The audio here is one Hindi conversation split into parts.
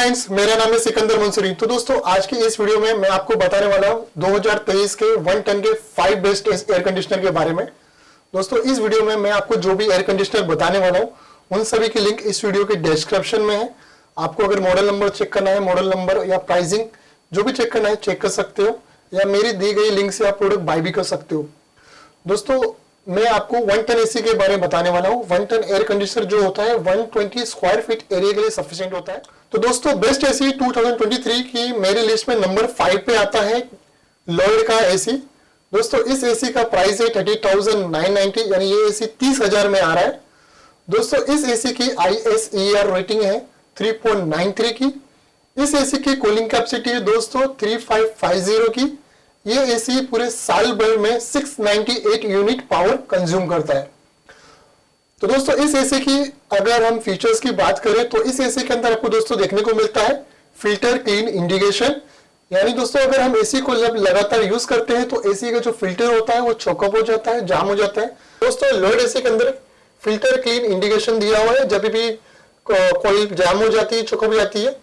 फ्रेंड्स, मेरा नाम है सिकंदर मंसूरी। तो दोस्तों, आज की इस वीडियो में मैं आपको बताने वाला हूँ 2023 के 1 टन के 5 बेस्ट एयर कंडीशनर के बारे में। दोस्तों, इस वीडियो में मैं आपको जो भी एयर कंडीशनर बताने वाला हूँ उन सभी की लिंक इस वीडियो के डिस्क्रिप्शन में है। आपको अगर मॉडल नंबर चेक करना है, मॉडल नंबर या प्राइसिंग जो भी चेक करना है चेक कर सकते हो, या मेरी दी गई लिंक से आप प्रोडक्ट बाय भी कर सकते हो। दोस्तों, मैं आपको 1 टन एसी के बारे में बताने वाला हूँ। 1 टन एयर कंडीशनर जो होता है 120 स्क्वायर फीट एरिया के लिए सफिशिएंट होता है। तो दोस्तों, बेस्ट एसी 2023 की मेरी लिस्ट में नंबर 5 पे आता है लॉयड का एसी। दोस्तों, इस एसी का प्राइस है 30,990, यानी ये एसी 30,000 में आ रहा है। दोस्तों, इस एसी की ISER रेटिंग है 3.93 की। इस एसी की कूलिंग कैपेसिटी है दोस्तों 3550 की। ये एसी पूरे साल भर में 698 यूनिट पावर कंज्यूम करता है। तो दोस्तों, इस एसी की अगर हम फीचर्स की बात करें तो इस एसी के अंदर आपको दोस्तों देखने को मिलता है फिल्टर क्लीन इंडिकेशन। यानी दोस्तों, अगर हम एसी को जब लगातार यूज करते हैं तो एसी का जो फिल्टर होता है वो चोकअप हो जाता है, जाम हो जाता है। दोस्तों, लॉयड एसी के अंदर फिल्टर क्लीन इंडिकेशन दिया हुआ है। जब भी कोई जाम हो जाती है, चोकअप हो जाती है,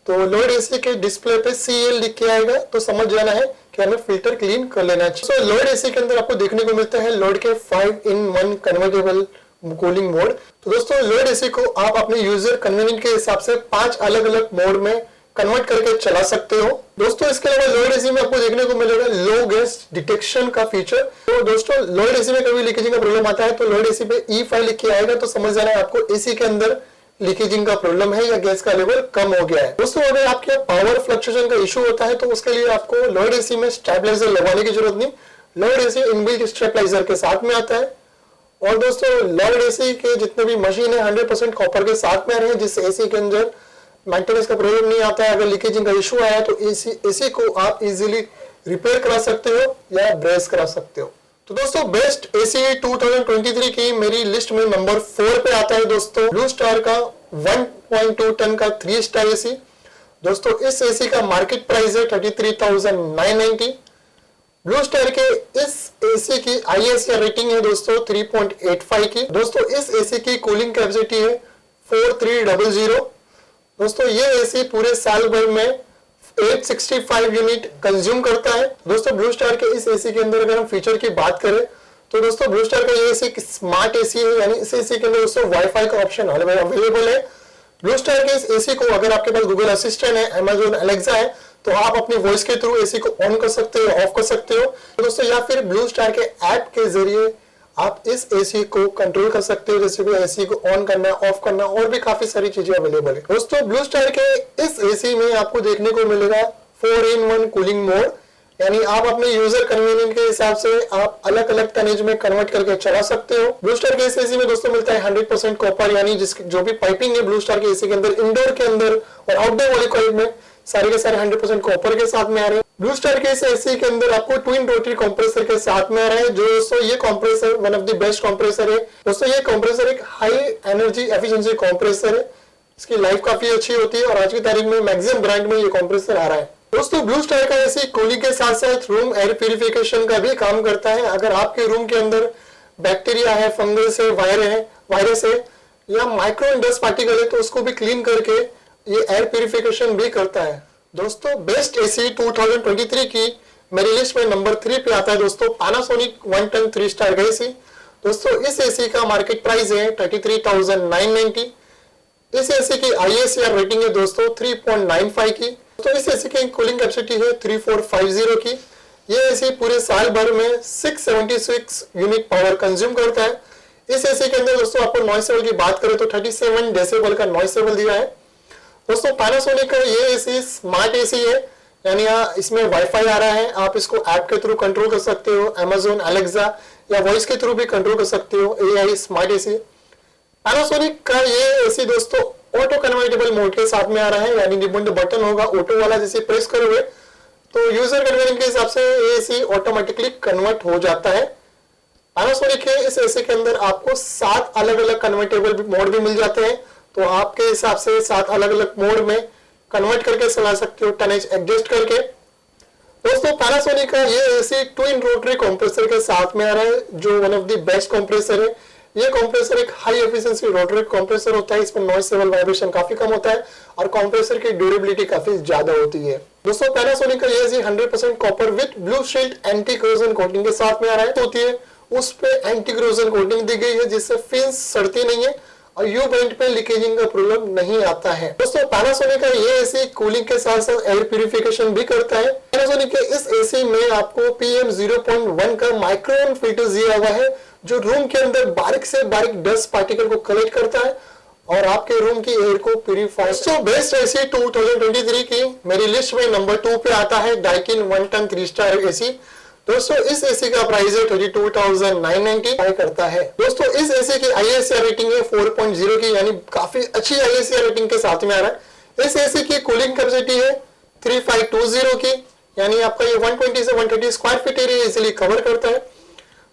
तो लॉयड एसी के डिस्प्ले पे CL लिख के आएगा, तो समझ जाना है कि हमें फिल्टर क्लीन कर लेना चाहिए। तो लॉयड एसी के अंदर आपको देखने को मिलता है लॉयड के 5-in-1 कन्वर्टेबल कूलिंग मोड। तो दोस्तों, लॉयड एसी को आप अपने यूजर कन्वीनियंट के हिसाब से 5 अलग अलग मोड में कन्वर्ट करके चला सकते हो। दोस्तों, इसके अलावा लॉयड एसी में आपको देखने को मिलेगा लो गैस डिटेक्शन का फीचर। तो दोस्तों, लॉयड एसी में कभी लीकेजिंग का प्रॉब्लम आता है तो लॉयड एसी पे E5 लिख के आएगा, तो समझ जाना है आपको एसी के अंदर लीकेजिंग का प्रॉब्लम है या गैस का लेवल कम हो गया है। दोस्तों, अगर आपके पावर फ्लक्चुएशन का इशू होता है तो उसके लिए आपको लॉयड एसी में स्टेबलाइजर लगाने की जरूरत नहीं। लॉयड एसी इनबिल्ट स्टेबलाइजर के साथ में आता है। और दोस्तों, लॉयड एसी के जितने भी मशीन है 100% कॉपर के साथ में आ रहे हैं, जिससे एसी के अंदर मेंटेनेंस का प्रॉब्लम नहीं आता है। अगर लीकेजिंग का इशू आया तो एसी को आप इजीली रिपेयर करा सकते हो या ब्रेस करा सकते हो। तो दोस्तों, बेस्ट एसी 2023 की मेरी लिस्ट में नंबर 4 पे आता है दोस्तों ब्लू स्टार का 1.2 टन का 3 स्टार एसी। दोस्तों, इस एसी का मार्केट प्राइस है 33,990। ब्लू स्टार के इस एसी की ISER रेटिंग है दोस्तों 3.85 की। दोस्तों, इस एसी की कूलिंग कैपेसिटी है 4300। दोस्तों, ये एसी पूरे साल भर में 865 यूनिट कंज्यूम करता है। दोस्तों, ब्लू स्टार के इस एसी के अंदर अगर हम फीचर की बात करें तो दोस्तों, ब्लू स्टार का ये एसी स्मार्ट एसी है, यानी इस एसी के अंदर दोस्तों वाईफाई का ऑप्शन अवेलेबल है। ब्लू स्टार के इस एसी को अगर आपके पास गूगल असिस्टेंट है, Amazon Alexa है, तो आप अपनी वॉइस के थ्रू एसी को ऑन कर सकते हो, ऑफ कर सकते हो। तो दोस्तों, या फिर ब्लू स्टार के ऐप के जरिए आप इस एसी को कंट्रोल कर सकते हो, जैसे कि एसी को ऑन करना, ऑफ करना, और भी काफी सारी चीजें अवेलेबल है। दोस्तों, ब्लू स्टार के इस एसी में आपको देखने को मिलेगा 4-in-1 कूलिंग मोड, यानी आप अपने यूजर कन्वीनियंट के हिसाब से आप अलग अलग टनेज में कन्वर्ट करके चला सकते हो। ब्लू स्टार के इस एसी में दोस्तों मिलता है 100% कॉपर, यानी जिसकी जो भी पाइपिंग है ब्लू स्टार के एसी के अंदर, इंडोर के अंदर और आउटडोर वाले कॉइल में सारे के सारे 100% कॉपर के साथ में आ रहे हैं। ब्लू स्टार के इस एसी के अंदर आपको ट्विन रोटरी कंप्रेसर के साथ में आ रहा है, जो दोस्तों ये compressor one of the best compressor है। दोस्तों, ये कंप्रेसर एक हाई एनर्जी एफिशिएंसी कंप्रेसर है, इसकी लाइफ काफी अच्छी होती है और आज की तारीख में मैक्सिमम ब्रांड में ये कंप्रेसर आ रहा है। दोस्तों, ब्लू स्टार का एसी कूलिंग के साथ साथ रूम एयर प्यूरिफिकेशन का भी काम करता है। अगर आपके रूम के अंदर बैक्टीरिया है, फंगस है, वायरस है या माइक्रो डस्ट पार्टिकल है, तो उसको भी क्लीन करके ये एयर प्यूरिफिकेशन भी करता है। दोस्तों, बेस्ट एसी 2023 की मेरी लिस्ट में नंबर 3 पे आता है दोस्तों Panasonic 1 टन 3 स्टार का एसी। दोस्तों, इस एसी का मार्केट प्राइस है 33,990। इस एसी की ISER रेटिंग है दोस्तों 3.95 की। तो इस एसी की कूलिंग कैपेसिटी है 3450 की। ये एसी पूरे साल भर में 676 यूनिट पावर कंज्यूम करता है। इस एसी के अंदर दोस्तों आपको नॉइस लेवल की बात करें तो 37 डेसिबल का नॉइस लेवल दिया है। दोस्तों, Panasonic का ये एसी स्मार्ट एसी है, यानी इसमें वाईफाई आ रहा है, आप इसको ऐप के थ्रू कंट्रोल कर सकते हो, Amazon Alexa या वॉइस के थ्रू भी कंट्रोल कर सकते हो। AI स्मार्ट एसी Panasonic का ये एसी दोस्तों ऑटो कन्वर्टेबल मोड के साथ में आ रहा है, यानी रिमोट बटन होगा ऑटो वाला, जैसे प्रेस करोगे तो यूजर कन्वीनियंस के हिसाब से ये एसी ऑटोमेटिकली कन्वर्ट हो जाता है। Panasonic के इस एसी के अंदर आपको 7 अलग अलग कन्वर्टेबल मोड भी मिल जाते हैं, तो आपके हिसाब से 7 अलग अलग मोड में कन्वर्ट करके चला सकते हो, टनेज एडजस्ट करके। दोस्तों, Panasonic का ये एसी ट्विन रोटरी कंप्रेसर के साथ में आ रहा है, जो one of the best compressor है, ये कंप्रेसर एक हाई एफिशिएंसी रोटरी कंप्रेसर होता है। इसमें नॉइस लेवल वाइब्रेशन काफी कम होता है और कंप्रेसर की ड्यूरेबिलिटी काफी ज्यादा होती है। दोस्तों पैनासोनिक का ये AC 100% copper with blue shield anti corrosion coating के साथ में आ रहा है। होती है उस पे एंटी करोजन कोटिंग दी गई है जिससे फिन्स सड़ती नहीं है और यू बेंट पे लीकेजिंग का प्रॉब्लम नहीं आता है। दोस्तों पैनासोनिक का ये एसी कूलिंग के साथ साथ एयर प्यूरिफिकेशन भी करता है। पैनासोनिक के इस एसी में आपको PM 0.1 का माइक्रोन फिल्टर दिया हुआ है जो रूम के अंदर बारीक से बारीक डस्ट पार्टिकल को कलेक्ट करता है और आपके रूम की एयर को प्यूरिफाई। दोस्तों बेस्ट एसी 2023 की मेरी लिस्ट में नंबर 2 पे आता है डाइकिन 1 टन 3 स्टार एसी। दोस्तों इस एसी का प्राइस है 32,990 करता है। दोस्तों इस एसी की ISR रेटिंग है 4.0 की, यानी काफी अच्छी ISR रेटिंग के साथ में आ रहा है। इस एसी की कूलिंग कैपेसिटी है 3520 की, यानी आपका ये 120 से 130 square feet area easily cover करता है।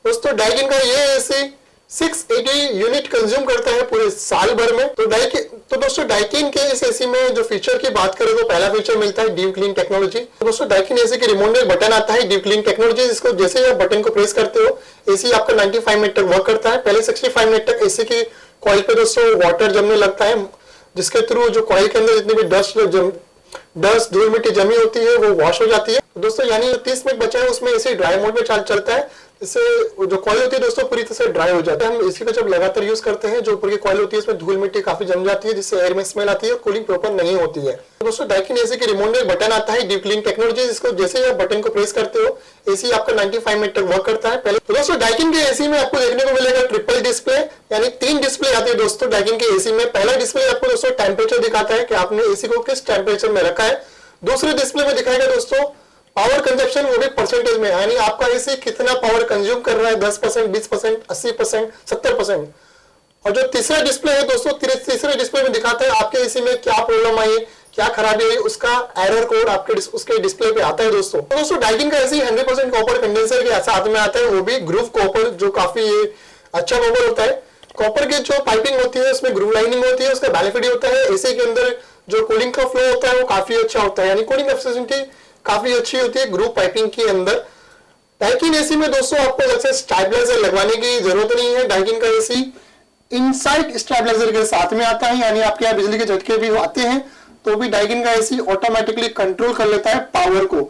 दोस्तों डाइकिन का ये एसी 680 यूनिट कंज्यूम करता है पूरे साल भर में। तो दोस्तों डाइकिन के इस एसी में जो फीचर की बात करें तो पहला फीचर मिलता है डीप क्लीन टेक्नोलॉजी। तो दोस्तों डाइकिन एसी के रिमोट में एक बटन आता है डीप क्लीन टेक्नोलॉजी, जिसको जैसे ही आप बटन को प्रेस करते हो एसी आपका 95 मिनट तक वर्क करता है। पहले 65 मिनट तक एसी की कॉइल पे दोस्तों वाटर जमने लगता है, जिसके थ्रू जो कॉइल के अंदर जितनी भी डस्ट धूल मिट्टी जमी होती है वो वॉश हो जाती है। तो दोस्तों यानी 30 मिनट बचा है उसमें एसी ड्राई मोड में चलता है, इससे जो कॉइल होती है दोस्तों पूरी तरह से ड्राई हो जाता है। हम एसी को जब लगातार यूज करते हैं जो ऊपर की कॉइल होती है इसमें धूल मिट्टी काफी जम जाती है, जिससे एयर में स्मेल आती है और कूलिंग प्रॉपर नहीं होती है। तो दोस्तों डाइकिन एसी के रिमोट में एक बटन आता है डीप क्लीन टेक्नोलॉजी, जिसको जैसे ही आप बटन को प्रेस करते हो एसी आपका 95 मिनट तक वर्क करता है। पहले तो दोस्तों डाइकिन के एसी में आपको देखने को मिलेगा ट्रिपल डिस्प्ले, यानी 3 डिस्प्ले आती है दोस्तों डाइकिन के एसी में। पहला डिस्प्ले आपको दोस्तों टेम्परेचर दिखाता है कि आपने एसी को किस टेम्परेचर में रखा है। दूसरे डिस्प्ले में दिखाएगा दोस्तों पावर कंजप्शन, वो भी परसेंटेज में, यानी आपका एसी कितना पावर कंज्यूम कर रहा है, 10%, 20%, 80%, 70%। और जो तीसरा डिस्प्ले है दोस्तों, तीसरे डिस्प्ले में दिखाता है आपके एसी में क्या प्रॉब्लम आई, क्या खराबी हुई, उसका एरर कोड आपके उसके डिस्प्ले पे आता है दोस्तों। तो दोस्तों डाइकिन का एसी 100% कॉपर कंडेंसर के साथ में आता है, वो भी ग्रूव कॉपर, जो काफी अच्छा कॉपर होता है। कॉपर की जो पाइपिंग होती है उसमें ग्रूव लाइनिंग होती है, उसका बेनिफिट होता है एसी के अंदर जो कूलिंग का फ्लो होता है वो काफी अच्छा होता है, यानी कूलिंग एफिशिएंसी काफी अच्छी होती है ग्रुप पाइपिंग के अंदर। डाइकिन एसी में दोस्तों आपको जैसे स्टेबलाइजर लगवाने की जरूरत नहीं है। डाइकिन का एसी इनसाइड स्टेबलाइजर के साथ में आता है, यानी आपके यहाँ बिजली के झटके भी आते हैं तो भी डाइकिन का एसी ऑटोमेटिकली कंट्रोल कर लेता है पावर को,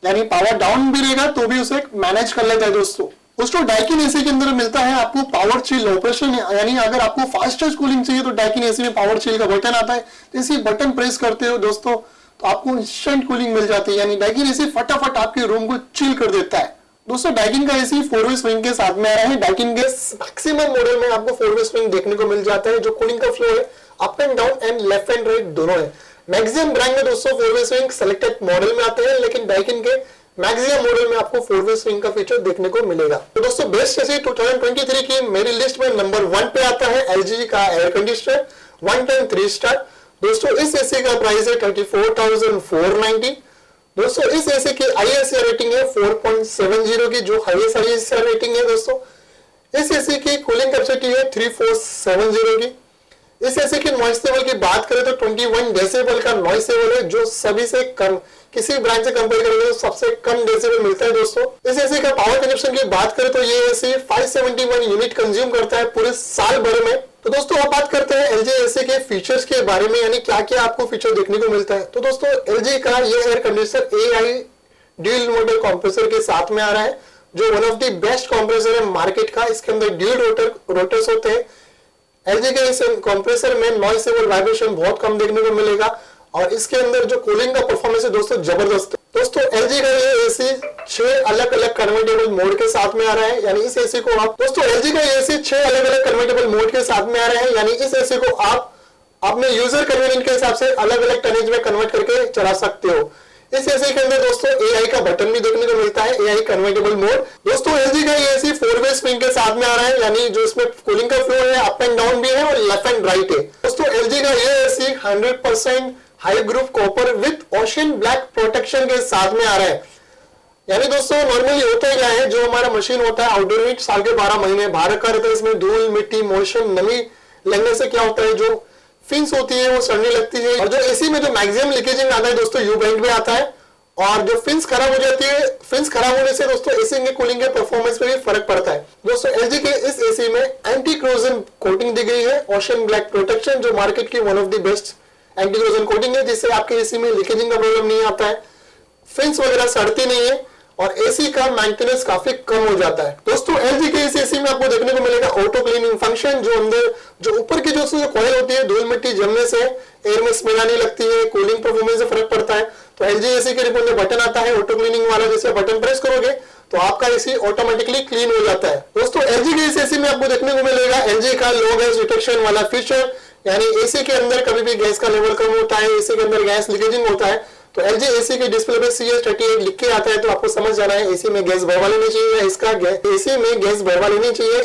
यानी पावर डाउन भी रहेगा तो भी उसे मैनेज कर लेता है दोस्तों डाइकिन एसी के अंदर मिलता है आपको पावर चिल ऑपरेशन, यानी अगर आपको फास्टेस्ट कूलिंग चाहिए तो डाइकिन एसी में पावर चिल का बटन आता है। इसी बटन प्रेस करते हो दोस्तों तो आपको इंस्टेंट कूलिंग मिल जाती है, यानी डाइकिन एसी फटाफट आपके रूम को चिल कर देता है। दोस्तों डाइकिन का एसी 4-वे स्विंग के साथ में आ रहा है। डाइकिन के मैक्सिमम मॉडल में आपको 4-वे स्विंग देखने को मिल जाता है, जो कूलिंग का फ्लो है up and down and left and right दोनों है। मैक्सिमम ब्रांड में दोस्तों 4-वे स्विंग सिलेक्टेड मॉडल में आते हैं, लेकिन डाइकिन के मैक्सिमम मॉडल में आपको 4-वे स्विंग का फीचर देखने को मिलेगा। तो दोस्तों बेस्ट एसी 2023 की मेरी लिस्ट में नंबर 1 पे आता है LG का एयर कंडीशनर 1 टन 3 स्टार। दोस्तों इस एसी का प्राइस है 34,490। दोस्तों इस एसी की ISR रेटिंग है 4.70 की, जो हाईएस्ट ISR रेटिंग है दोस्तों। इस एसी की कूलिंग कैपेसिटी है 3470 की। इस एसी की नॉइस लेवल की बात करें तो 21 डेसिबल का नॉइस लेवल है, जो सभी से कम, किसी ब्रांड से कंपेयर करेंगे तो सबसे कम डेसिबल मिलता है दोस्तों। इस एसी का पावर कंजप्शन की बात करें तो ये एसी 571 यूनिट कंज्यूम करता है पूरे साल भर में। तो दोस्तों अब बात करते हैं LG एसी के फीचर्स के बारे में, यानी क्या क्या आपको फीचर देखने को मिलता है। तो दोस्तों LG का ये air conditioner AI dual model compressor के साथ में आ रहा है, जो one of the best compressor है मार्केट का। इसके अंदर ड्यूल रोटर्स होते हैं। LG के इस कंप्रेसर में नॉइस लेवल वाइब्रेशन बहुत कम देखने को मिलेगा और इसके अंदर जो कूलिंग का परफॉर्मेंस है दोस्तों जबरदस्त है। दोस्तों LG का ये एसी 6 अलग अलग कन्वर्टेबल मोड के साथ में आ रहा है, यानी इस एसी को आप दोस्तों LG का ये एसी 6 अलग अलग कन्वर्टेबल मोड के साथ में आ रहा है, यानी इस एसी को आप अपने यूजर कन्वीनियंस के हिसाब से अलग अलग टनेज में कन्वर्ट करके चला सकते हो। इस एसी के अंदर दोस्तों AI का बटन भी देखने को मिलता है, AI कन्वर्टेबल मोड। दोस्तों LG का ये एसी 4-वे स्विंग के साथ में आ रहा है, यानी जो इसमें कूलिंग का फ्लो है अप एंड डाउन भी है और लेफ्ट एंड राइट है। दोस्तों LG का ये AC 100% high group copper with ocean black protection के साथ में आ रहा है। यानी दोस्तों नॉर्मली होता क्या है, जो हमारा मशीन होता है आउटडोर में साल के 12 महीने बाहर का रहता है, इसमें धूल मिट्टी मोशन नमी लगने से क्या होता है, जो फिन्स होती है वो सड़ने लगती है। और जो एसी में जो मैक्सिमम लीकेजिंग आता है दोस्तों यू बेंट में आता है, और जो फिन्स खराब हो जाती है, फिन्स खराब होने से दोस्तों एसी के कूलिंग के परफॉर्मेंस पे भी फर्क पड़ता है। दोस्तों एलजी के इस एसी में एंटी क्रोजन कोटिंग दी गई है, ओशन ब्लैक प्रोटेक्शन, जो मार्केट की one of the best anti corrosion coating है, जिससे आपके एसी में लीकेजिंग का प्रॉब्लम नहीं आता है, फिन्स वगैरह सड़ती नहीं है और एसी का मेंटेनेंस काफी कम हो जाता है। दोस्तों एलजी के इस एसी में आपको देखने को मिलेगा ऑटो क्लीनिंग फंक्शन, जो अंदर जो ऊपर की जो कॉइल होती है, धूल मिट्टी जमने से एयर में स्मेल आने लगती है, कूलिंग परफॉर्मेंस से फर्क पड़ता है। तो एलजी एसी के रिमोट में बटन आता है ऑटो क्लीनिंग वाला, जैसे बटन प्रेस करोगे तो आपका एसी ऑटोमेटिकली क्लीन हो जाता है। दोस्तों एलजी के इस एसी में आपको देखने को मिलेगा एलजी का लो गैस डिटेक्शन वाला फीचर, यानी एसी के अंदर कभी भी गैस का लेवल कम होता है, एसी के अंदर गैस लीकेजिंग होता है तो एलजी एसी के डिस्प्ले पे CS38 लिख के आता है, तो आपको समझ जाना है एसी में गैस भरवा लेनी चाहिए या इसका एसी में गैस भरवा लेनी चाहिए,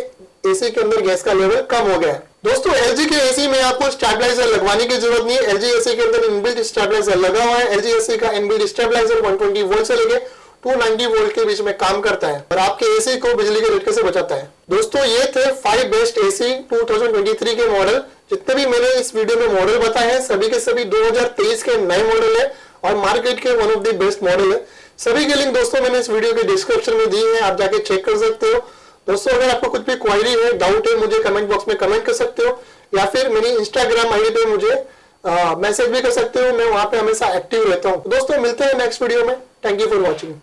एसी के अंदर गैस का लेवल कम हो गया है। दोस्तों एलजी के एसी में आपको स्टेबलाइजर लगवाने की जरूरत नहीं है, एलजी एसी के अंदर इनबिल्ट स्टेबलाइजर लगा हुआ है। एलजी एसी का इनबिल्ट स्टेबलाइजर 120 वोल्ट से लेके 290 वोल्ट के बीच में काम करता है और आपके एसी को बिजली के झटके से बचाता है। दोस्तों ये थे 5 बेस्ट एसी 2023 के मॉडल। जितने भी मैंने इस वीडियो में मॉडल बताए हैं सभी के सभी 2023 के नए मॉडल है और मार्केट के one of the best model है। सभी के लिंक दोस्तों मैंने इस वीडियो के डिस्क्रिप्शन में दी है, आप जाके चेक कर सकते हो। दोस्तों अगर आपको कुछ भी क्वेरी है, डाउट है, मुझे कमेंट बॉक्स में कमेंट कर सकते हो या फिर मेरी इंस्टाग्राम आईडी पे मुझे मैसेज भी कर सकते हो, मैं वहां पे हमेशा एक्टिव रहता हूँ। दोस्तों मिलते हैं नेक्स्ट वीडियो में। Thank you for watching.